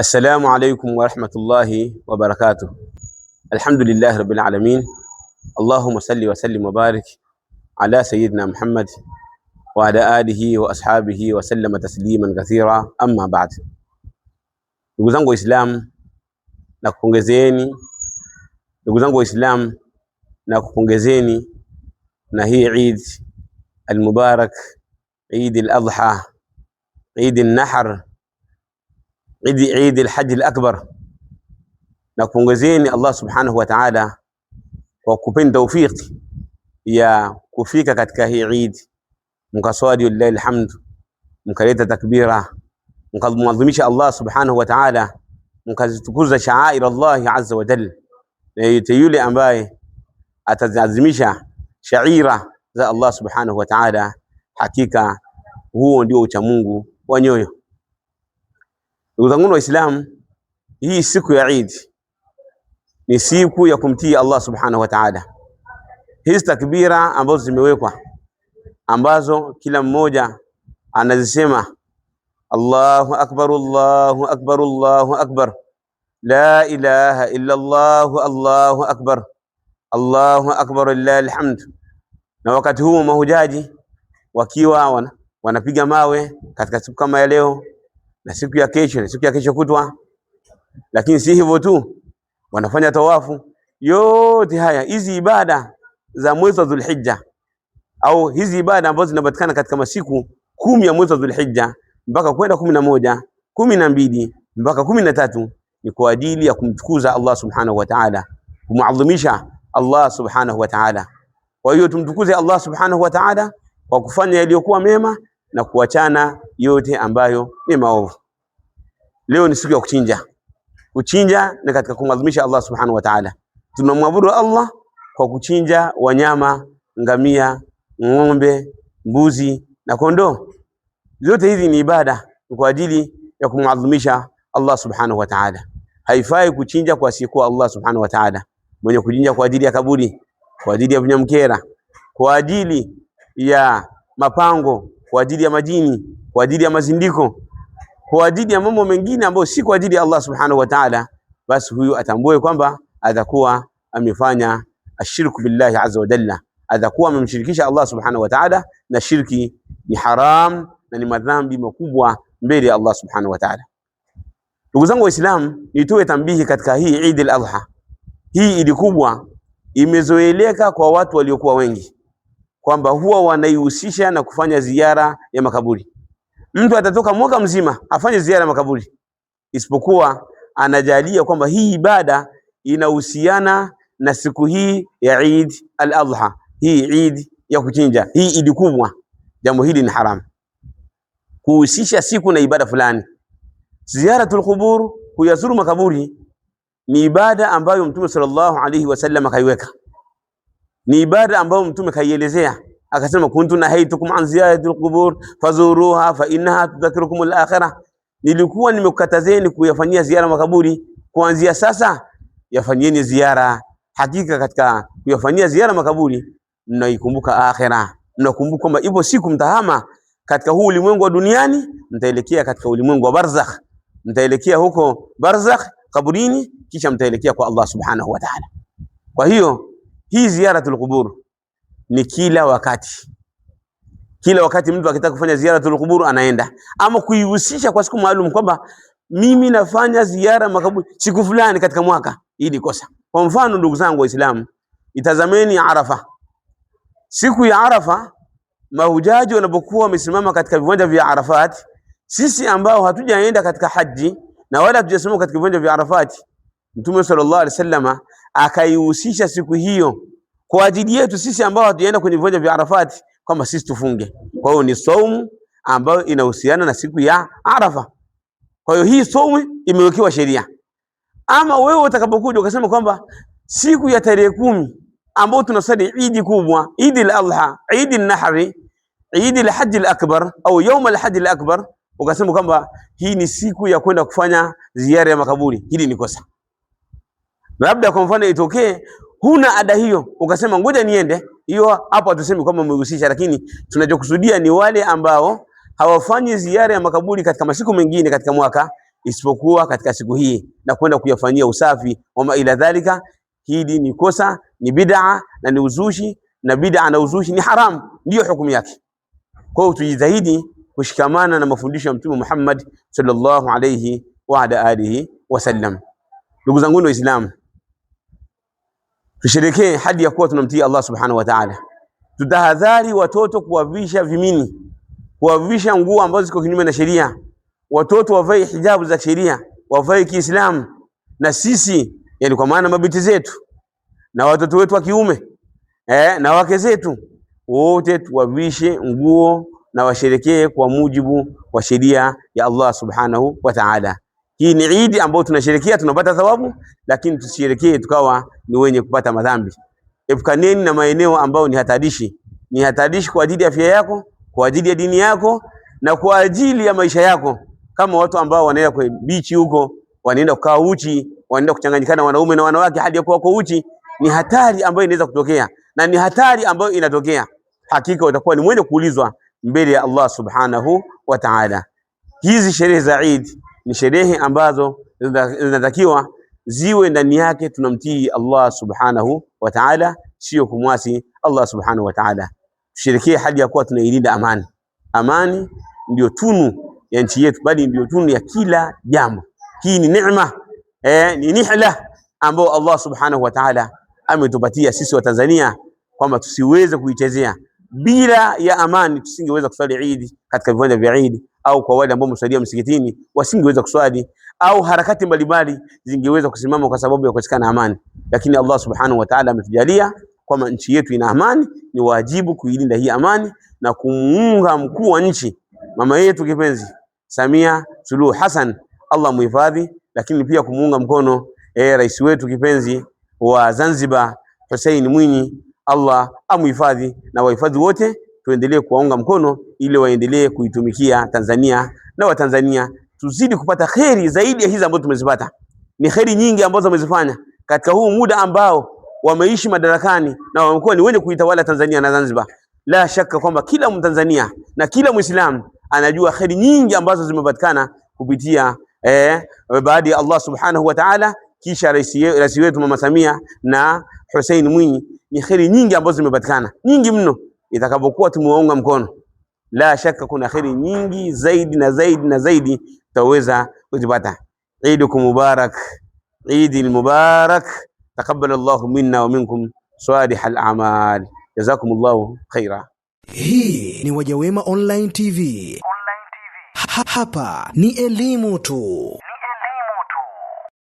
السلام عليكم ورحمة الله وبركاته. الحمد لله رب العالمين. اللهم صل وسلم وبارك على سيدنا محمد وعلى آله وأصحابه وسلم تسليما كثيرا. أما بعد. Ndugu zangu Waislamu, nakupongezeni na hii Eid al-Mubarak, Eid al-Adha, Eid al-Nahr, Eid al-Hajj al-Akbar. Nakupongezeni Allah subhanahu wa ta'ala kwa kupenda tawfiki ya kufika katika hii Eid, mkaswali lillahi alhamd, mkaleta takbira, mkaadhimisha Allah subhanahu wa ta'ala, mkazitukuza sha'air Allah azza wa jalla. Na yule ambaye ataziadhimisha shaira za Allah subhanahu wa ta'ala, hakika huo ndio ucha Mungu wa nyoyo. Ndugu zangu Waislamu, hii siku ya Eid ni siku ya kumtii Allah subhanahu wa ta'ala. Hizi takbira ambazo zimewekwa, ambazo kila mmoja anazisema Allahu akbar, Allahu akbar, Allahu akbar, la ilaha illa Allah, Allahu akbar, Allahu akbar lillahi alhamd. Na wakati huu mahujaji wakiwa wanapiga mawe katika siku kama ya leo na siku ya kesho na siku ya kesho kutwa, lakini si hivyo tu, wanafanya tawafu. Yote haya, hizi ibada za mwezi wa Dhulhijja, au hizi ibada ambazo zinapatikana katika masiku 10 ya mwezi wa Dhulhijja mpaka kwenda 11, 12 mpaka 13, ni kwa ajili ya kumtukuza Allah subhanahu wa ta'ala, kumuadhimisha Allah subhanahu wa ta'ala. Kwa hiyo tumtukuze Allah subhanahu wa ta'ala kwa kufanya yaliyokuwa mema na kuachana yote ambayo ni maovu. Leo ni siku ya kuchinja. Kuchinja ni katika kumadhimisha Allah subhanahu wa ta'ala. Tunamwabudu Allah kwa kuchinja wanyama, ngamia, ng'ombe, mbuzi na kondoo. Zote hizi ni ibada kwa ajili ya kumadhimisha Allah subhanahu wa ta'ala. Haifai kuchinja kwa siku Allah subhanahu wa ta'ala. Mwenye kuchinja kwa ajili ya kaburi, kwa ajili ya mnyamkera, kwa ajili ya mapango, kwa ajili ya majini, kwa ajili ya mazindiko, kwa ajili ya mambo mengine ambayo si kwa ajili ya Allah subhanahu wa ta'ala, basi huyu atambue kwamba atakuwa amefanya ashirku billahi azza wa jalla, atakuwa amemshirikisha Allah subhanahu wa ta'ala, na shirki ni haram na ni madhambi makubwa mbele ya Allah subhanahu wa ta'ala. Ndugu zangu Waislamu, nitoe tambihi katika hii Eid al-Adha. Hii Eid kubwa imezoeleka kwa watu waliokuwa wengi kwamba huwa wanaihusisha na kufanya ziara ya makaburi. Mtu atatoka mwaka mzima afanye ziara ya makaburi, isipokuwa anajalia kwamba hii ibada inahusiana na siku hii ya Eid al-Adha, hii Eid ya kuchinja, hii Eid kubwa. Jambo hili ni haram, kuhusisha siku na ibada fulani. Ziyaratul qubur, kuyazuru makaburi, ni ibada ambayo Mtume sallallahu alaihi wasallam kaiweka. Ni ibada ambayo Mtume kaielezea, akasema kuntu nahaitukum an ziyaratil qubur fazuruha fa innaha tudhakirukum al-akhirah. Nilikuwa nimekukatazeni kuyafanyia ziara makaburi, kuanzia sasa yafanyeni ziara. Hakika katika kuyafanyia ziara makaburi mnaikumbuka akhirah, mnakumbuka kwamba ipo siku mtahama katika huu ulimwengu wa duniani, mtaelekea katika ulimwengu wa barzakh, mtaelekea huko barzakh kaburini, kisha mtaelekea kwa Allah subhanahu wa ta'ala. Kwa hiyo hii ziyaratul qubur ni kila wakati. Kila wakati mtu akitaka kufanya ziyaratul qubur anaenda, ama kuihusisha kwa siku maalum kwamba mimi nafanya ziara makaburi siku fulani katika mwaka, hii ni kosa. Kwa mfano, ndugu zangu Waislamu, itazameni Arafa. Siku ya Arafa, mahujaji wanapokuwa wamesimama katika viwanja vya Arafat, sisi ambao hatujaenda katika haji na wala hatujasimama katika viwanja vya Arafat, Mtume sallallahu alaihi wasallam akaihusisha siku hiyo kwa ajili yetu sisi ambao hatujaenda kwenye viwanja vya Arafat, kama sisi tufunge. Kwa hiyo ni saumu ambayo inahusiana na siku ya Arafa. Kwa hiyo hii saumu imewekewa sheria. Ama wewe utakapokuja ukasema kwamba siku ya tarehe 10 ambayo tunasali Eid kubwa, Eid al-Adha, Eid al-Nahr, Eid al-Hajj al-Akbar au Yawm al-Hajj al-Akbar, ukasema kwamba hii ni siku ya kwenda kufanya ziara ya makaburi, hili ni kosa. Labda kwa mfano itokee huna ada hiyo, ukasema ngoja niende, hiyo hapo hatusemi kwamba umehusisha, lakini tunachokusudia ni wale ambao hawafanyi ziara ya makaburi katika masiku mengine katika mwaka, isipokuwa katika siku hii na kwenda kuyafanyia usafi wama ila dhalika. Hili ni kosa, ni bid'a na ni uzushi, na bid'a na uzushi ni haram, ndio hukumu yake. Kwa hiyo tujitahidi kushikamana na mafundisho ya Mtume Muhammad sallallahu alayhi wa ala alihi wasallam. Ndugu zangu Waislamu, tusherekee hadi ya kuwa tunamtii Allah subhanahu wa ta'ala. Tutahadhari watoto kuwavisha vimini, kuwavisha nguo ambazo ziko kinyume na sheria. Watoto wavae hijabu za sheria, wavae Kiislamu. Na sisi, yani kwa maana mabinti zetu na watoto wetu wa kiume na wake zetu, wote tuwavishe nguo na washerekee kwa mujibu wa sheria ya Allah subhanahu wa ta'ala. Hii ni Eid ambayo tunasherekea, tunapata thawabu, lakini tusherekee tukawa ni wenye kupata madhambi. Epukaneni na maeneo ambayo ni hatarishi. Ni hatarishi kwa ajili ya afya yako, kwa ajili ya dini yako na kwa ajili ya maisha yako. Kama watu ambao wanaenda kwa beach huko, wanaenda kukaa uchi, wanaenda kuchanganyikana wanaume na wanawake hadi ya kuwa kwa uchi, ni hatari ambayo inaweza kutokea na ni hatari ambayo inatokea. Hakika utakuwa ni mwenye kuulizwa mbele ya Allah subhanahu wa ta'ala. Hizi sherehe za Eid ni sherehe ambazo zinatakiwa ziwe ndani yake tunamtii Allah subhanahu wa ta'ala, sio kumwasi Allah subhanahu wa ta'ala. Tusherekee hadi ya kuwa tunailinda amani. Amani ndio tunu ya nchi yetu, bali ndio tunu ya kila jambo. Hii ni neema, ni nihla ambayo Allah subhanahu wa ta'ala ametupatia sisi wa Tanzania, kwamba tusiweze kuichezea. Bila ya amani tusingeweza kuswali Eid katika viwanja vya Eid, au kwa wale ambao msalia msikitini wasingeweza kuswali, au harakati mbalimbali zingeweza kusimama kwa sababu ya kukosekana amani. Lakini Allah subhanahu wa ta'ala ametujalia kwamba nchi yetu ina amani. Ni wajibu kuilinda hii amani na kumuunga mkuu wa nchi mama yetu kipenzi Samia Suluhu Hassan, Allah muhifadhi, lakini pia kumuunga mkono rais wetu kipenzi wa Zanzibar Hussein Mwinyi, Allah amuhifadhi na wahifadhi wote. Tuendelee kuwaunga mkono ili waendelee kuitumikia Tanzania na Watanzania, tuzidi kupata kheri zaidi ya hizi ambazo tumezipata. Ni kheri nyingi ambazo wamezifanya katika huu muda ambao wameishi madarakani na wamekuwa ni wenye kuitawala Tanzania na Zanzibar. La shaka kwamba kila Mtanzania na kila Muislamu anajua kheri nyingi ambazo zimepatikana kupitia baada ya Allah subhanahu wa ta'ala, kisha rais wetu Mama Samia na Hussein Mwinyi. Ni kheri nyingi ambazo zimepatikana, nyingi mno. Itakapokuwa tumewaunga mkono, la shaka kuna kheri nyingi zaidi na zaidi na zaidi tutaweza kuzipata. Eidukum mubarak, Eid mubarak, taqabbal Allahu minna wa minkum salih al-a'mal, jazakumullahu khaira. Hii ni Wajawema Online TV. Hapa ni elimu tu.